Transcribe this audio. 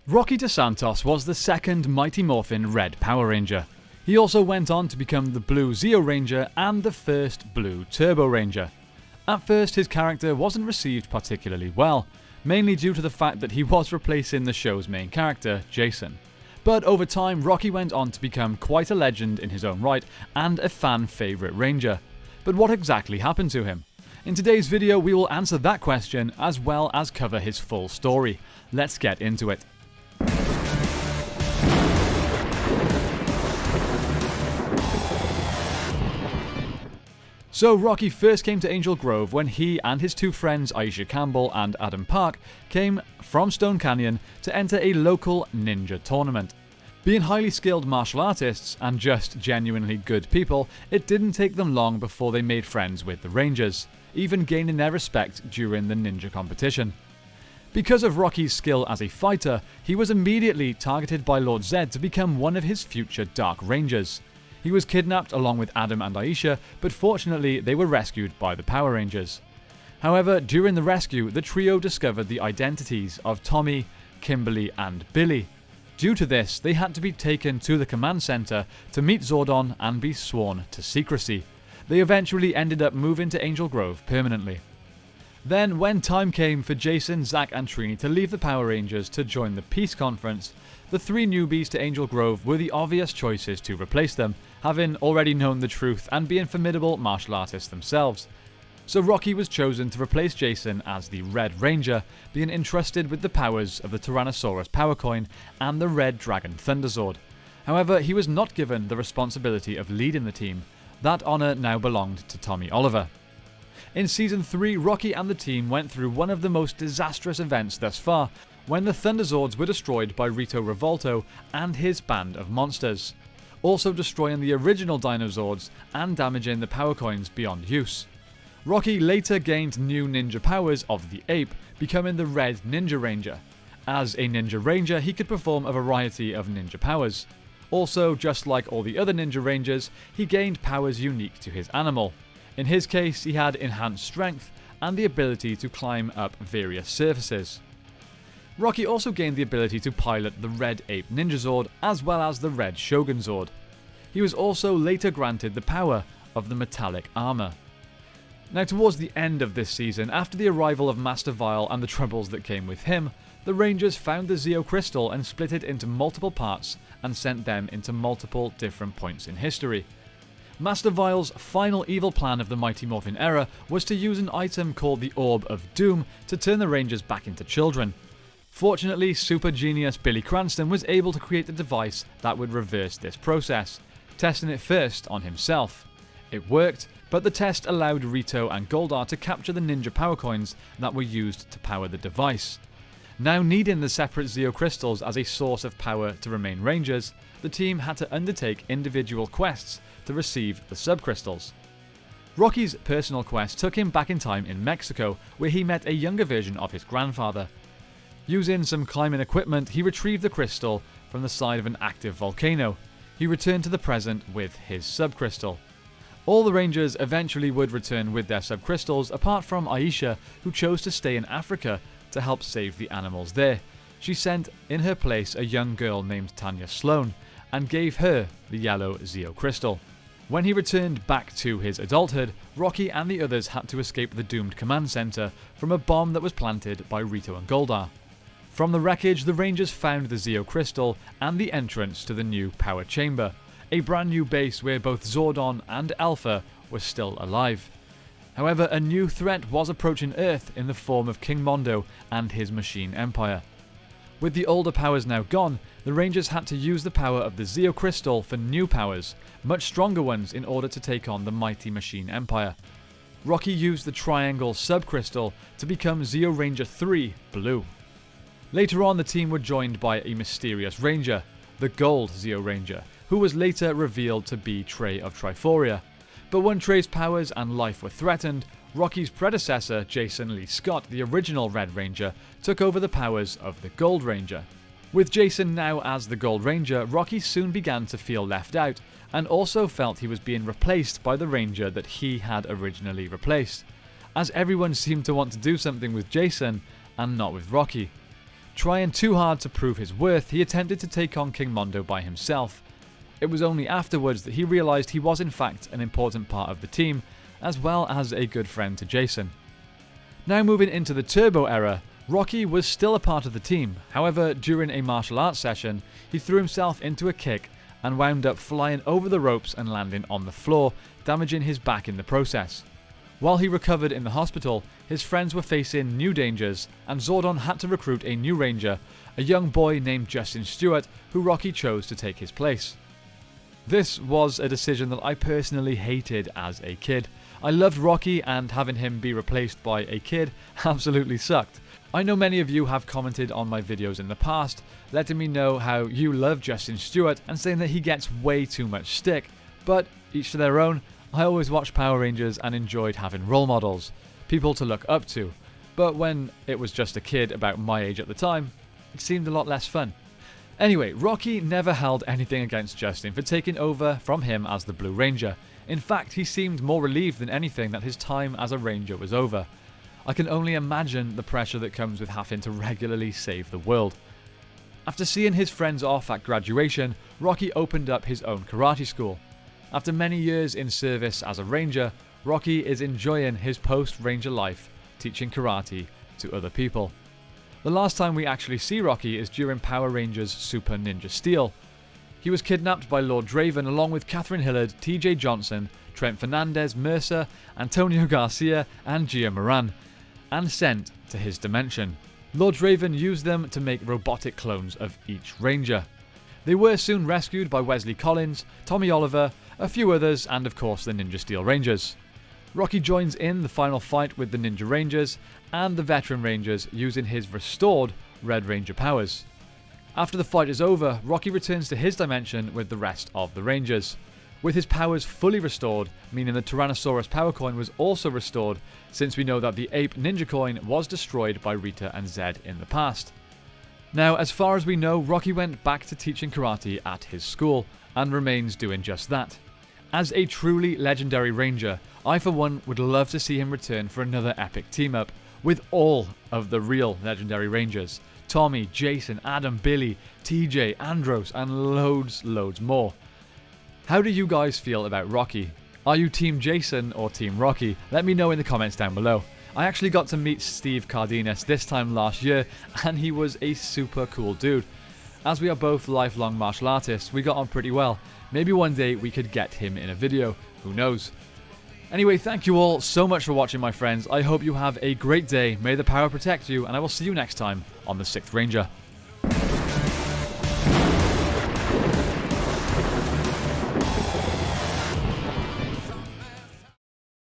Rocky Desantos was the second Mighty Morphin Red Power Ranger. He also went on to become the Blue Zeo Ranger and the first Blue Turbo Ranger. At first, his character wasn't received particularly well, mainly due to the fact that he was replacing the show's main character, Jason. But over time, Rocky went on to become quite a legend in his own right and a fan favourite Ranger. But what exactly happened to him? In today's video, we will answer that question as well as cover his full story. Let's get into it. So Rocky first came to Angel Grove when he and his two friends Aisha Campbell and Adam Park came from Stone Canyon to enter a local ninja tournament. Being highly skilled martial artists and just genuinely good people, it didn't take them long before they made friends with the Rangers, even gaining their respect during the ninja competition. Because of Rocky's skill as a fighter, he was immediately targeted by Lord Zed to become one of his future Dark Rangers. He was kidnapped along with Adam and Aisha, but fortunately they were rescued by the Power Rangers. However, during the rescue, the trio discovered the identities of Tommy, Kimberly and Billy. Due to this, they had to be taken to the command center to meet Zordon and be sworn to secrecy. They eventually ended up moving to Angel Grove permanently. Then, when time came for Jason, Zach and Trini to leave the Power Rangers to join the Peace Conference, the three newbies to Angel Grove were the obvious choices to replace them, having already known the truth and being formidable martial artists themselves. So Rocky was chosen to replace Jason as the Red Ranger, being entrusted with the powers of the Tyrannosaurus Power Coin and the Red Dragon Thunderzord. However, he was not given the responsibility of leading the team. That honour now belonged to Tommy Oliver. In Season 3, Rocky and the team went through one of the most disastrous events thus far, when the Thunderzords were destroyed by Rito Revolto and his band of monsters, also destroying the original Dinozords and damaging the power coins beyond use. Rocky later gained new ninja powers of the ape, becoming the Red Ninja Ranger. As a Ninja Ranger, he could perform a variety of ninja powers. Also, just like all the other Ninja Rangers, he gained powers unique to his animal. In his case, he had enhanced strength and the ability to climb up various surfaces. Rocky also gained the ability to pilot the Red Ape Ninja Zord as well as the Red Shogun Zord. He was also later granted the power of the metallic armor. Now, towards the end of this season, after the arrival of Master Vile and the troubles that came with him, the Rangers found the Zeo Crystal and split it into multiple parts and sent them into multiple different points in history. Master Vile's final evil plan of the Mighty Morphin era was to use an item called the Orb of Doom to turn the Rangers back into children. Fortunately, super genius Billy Cranston was able to create a device that would reverse this process, testing it first on himself. It worked, but the test allowed Rito and Goldar to capture the ninja power coins that were used to power the device. Now needing the separate Zeo Crystals as a source of power to remain Rangers, the team had to undertake individual quests to receive the subcrystals. Rocky's personal quest took him back in time in Mexico, where he met a younger version of his grandfather. Using some climbing equipment, he retrieved the crystal from the side of an active volcano. He returned to the present with his subcrystal. All the Rangers eventually would return with their subcrystals, apart from Aisha, who chose to stay in Africa to help save the animals there. She sent in her place a young girl named Tanya Sloan and gave her the yellow Zeo Crystal. When he returned back to his adulthood, Rocky and the others had to escape the doomed command center from a bomb that was planted by Rito and Goldar. From the wreckage, the Rangers found the Zeo Crystal and the entrance to the new power chamber, a brand new base where both Zordon and Alpha were still alive. However, a new threat was approaching Earth in the form of King Mondo and his machine empire. With the older powers now gone, the Rangers had to use the power of the Zeo Crystal for new powers, much stronger ones, in order to take on the mighty machine empire. Rocky used the Triangle Subcrystal to become Zeo Ranger 3 Blue. Later on, the team were joined by a mysterious Ranger, the Gold Zeo Ranger, who was later revealed to be Trey of Triforia. But when Trey's powers and life were threatened, Rocky's predecessor, Jason Lee Scott, the original Red Ranger, took over the powers of the Gold Ranger. With Jason now as the Gold Ranger, Rocky soon began to feel left out, and also felt he was being replaced by the Ranger that he had originally replaced, as everyone seemed to want to do something with Jason and not with Rocky. Trying too hard to prove his worth, he attempted to take on King Mondo by himself. It was only afterwards that he realised he was in fact an important part of the team, as well as a good friend to Jason. Now moving into the Turbo era, Rocky was still a part of the team. However, during a martial arts session, he threw himself into a kick and wound up flying over the ropes and landing on the floor, damaging his back in the process. While he recovered in the hospital, his friends were facing new dangers, and Zordon had to recruit a new ranger, a young boy named Justin Stewart, who Rocky chose to take his place. This was a decision that I personally hated as a kid. I loved Rocky, and having him be replaced by a kid absolutely sucked. I know many of you have commented on my videos in the past, letting me know how you love Justin Stewart and saying that he gets way too much stick, but each to their own. I always watched Power Rangers and enjoyed having role models, people to look up to, but when it was just a kid about my age at the time, it seemed a lot less fun. Anyway, Rocky never held anything against Justin for taking over from him as the Blue Ranger. In fact, he seemed more relieved than anything that his time as a Ranger was over. I can only imagine the pressure that comes with having to regularly save the world. After seeing his friends off at graduation, Rocky opened up his own karate school. After many years in service as a Ranger, Rocky is enjoying his post-Ranger life, teaching karate to other people. The last time we actually see Rocky is during Power Rangers Super Ninja Steel. He was kidnapped by Lord Draven along with Catherine Hillard, TJ Johnson, Trent Fernandez, Mercer, Antonio Garcia and Gia Moran, and sent to his dimension. Lord Draven used them to make robotic clones of each Ranger. They were soon rescued by Wesley Collins, Tommy Oliver, a few others, and of course the Ninja Steel Rangers. Rocky joins in the final fight with the Ninja Rangers and the veteran Rangers using his restored Red Ranger powers. After the fight is over, Rocky returns to his dimension with the rest of the Rangers, with his powers fully restored, meaning the Tyrannosaurus Power Coin was also restored, since we know that the Ape Ninja Coin was destroyed by Rita and Zed in the past. Now, as far as we know, Rocky went back to teaching karate at his school, and remains doing just that. As a truly legendary Ranger, I for one would love to see him return for another epic team-up, with all of the real legendary Rangers. Tommy, Jason, Adam, Billy, TJ, Andros, and loads more. How do you guys feel about Rocky? Are you Team Jason or Team Rocky? Let me know in the comments down below. I actually got to meet Steve Cardenas this time last year, and he was a super cool dude. As we are both lifelong martial artists, we got on pretty well. Maybe one day we could get him in a video, who knows. Anyway, thank you all so much for watching, my friends. I hope you have a great day, may the power protect you, and I will see you next time on the 6th Ranger.